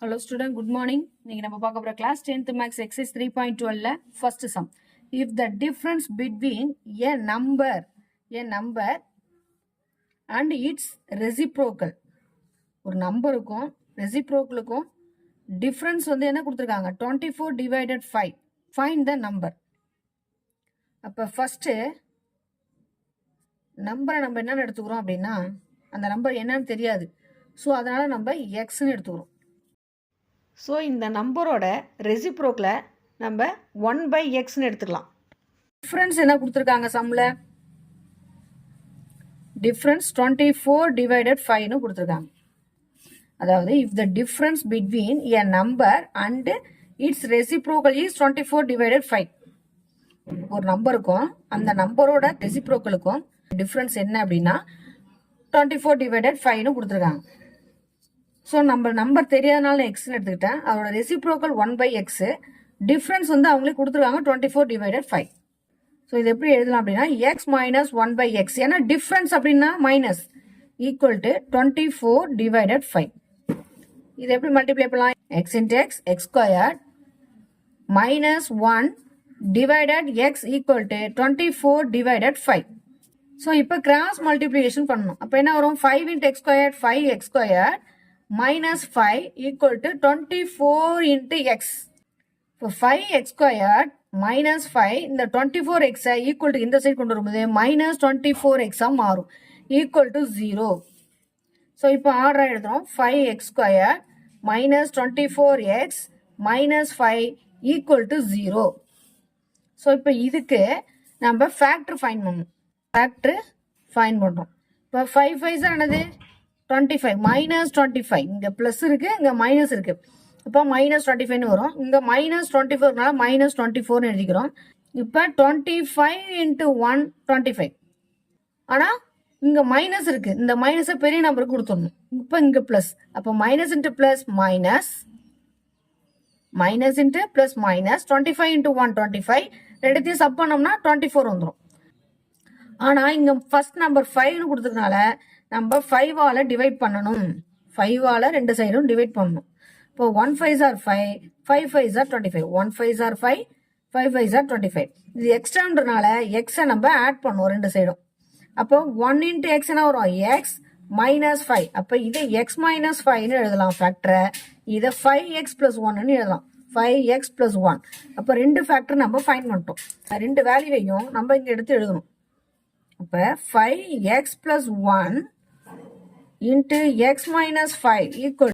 Hello student, good morning. இன்னைக்கு நம்ம பார்க்க போற class 10th maths exercise 3.12 first sum. If the difference between a number and its reciprocal, ஒரு நம்பருக்கும் ரெசிப்ரோக்கலுக்கும் difference வந்து என்ன கொடுத்துருக்காங்க 24 divided 5. Find the number. அப்ப ஃபர்ஸ்ட் நம்பரை நம்ம என்னன்னு எடுத்துக்கிறோம் அப்படின்னா அந்த நம்பர் என்னன்னு தெரியாது. ஸோ அதனால நம்ம எக்ஸ்ன்னு எடுத்துக்கிறோம். ஸோ இந்த நம்பரோட ரெசிப்ரோக்கில் நம்ம 1/xன்னு எடுத்துக்கலாம். டிஃப்ரென்ஸ் என்ன கொடுத்துருக்காங்க சம்மில்? டிஃப்ரென்ஸ் 24 divided 5ன்னு கொடுத்துருக்காங்க. அதாவது if the difference between a number and it's reciprocal is 24 divided 5. ஒரு நம்பருக்கும் அந்த நம்பரோட ரெசிப்ரோக்கலுக்கும் டிஃப்ரென்ஸ் என்ன அப்படின்னா 24 divided 5ன்னு கொடுத்துருக்காங்க. ஸோ நம்ம நம்பர் தெரியாதனால எக்ஸ்ன்னு எடுத்துக்கிட்டேன். அதோட ரெசிப்ரோக்கல் 1/x, டிஃப்ரென்ஸ் வந்து அவங்களே கொடுத்துருக்காங்க 24 divided 5. ஸோ இது எப்படி எழுதலாம் அப்படின்னா எக்ஸ் மைனஸ் 1/x, ஏன்னா டிஃப்ரென்ஸ் அப்படின்னா மைனஸ் ஈக்குவல் டு 24 divided 5. இது எப்படி மல்டிப்ளை பண்ணலாம்? X into X, X square minus 1 divided X equal to 24 divided 5. So இப்போ கிராஸ் மல்டிப்ளிகேஷன் பண்ணணும். அப்போ என்ன வரும்? 5 into x squared 5x squared minus 5 equal to 24 into x. இப்போ 5x squared minus 5 இந்த 24x equal to இந்த side கொண்டு வரும்போது minus 24x மாறும் equal to 0. ஸோ இப்போ ஆர்டர் எழுதுறோம் 5x squared minus 24x minus 5 equal to 0. So இப்போ இதுக்கு நம்ம ஃபேக்டர் ஃபைண்ட் பண்ணணும். ஃபேக்டர் ஃபைண்ட் பண்ணுறோம். இப்போ 5 5 என்னது 25 minus 25, இங்க பிளஸ் இருக்கு இங்க மைனஸ் இருக்கு. இப்போ மைனஸ் 25 வரும். இங்க மைனஸ் 24னால மைனஸ் 24 எழுதிக்கிறோம். இப்போ 25 into 1 25. ஆனா இங்க மைனஸ் இருக்கு. இந்த மைனஸை பெரிய நம்பருக்கு கொடுத்துடணும். இப்போ இங்க பிளஸ். அப்போ minus into plus minus, minus into plus minus 25 into 1 25. ரெண்டுத்தையும் சப் பண்ணோம்னா 24 வந்துடும். ஆனா இங்க ஃபர்ஸ்ட் நம்பர் 5ன்னு கொடுத்ததுனால நம்ம 5ஆல டிவைட் பண்ணணும். 5ஆல ரெண்டு சைடும் டிவைட் பண்ணணும். இப்போ 1 5s are 5, 5 5s are 25. 1 5s are 5, 5 5s are 25. இது எக்ஸ்ட்ரான்றனால எக்ஸை நம்ம ஆட் பண்ணுவோம் ரெண்டு சைடும். அப்போ 1 into x என்ன வரும்? X minus 5. அப்போ இதை எக்ஸ் மைனஸ் 5ன்னு எழுதலாம் ஃபேக்டரை. இதை 5x plus 1ன்னு எழுதலாம். 5x plus 1. அப்போ ரெண்டு ஃபேக்டர் நம்ம ஃபைண்ட் பண்ணிட்டோம். ரெண்டு வேல்யூவையும் நம்ம இங்க எடுத்து எழுதணும். அப்போ 5x plus 1 into x minus 5 equal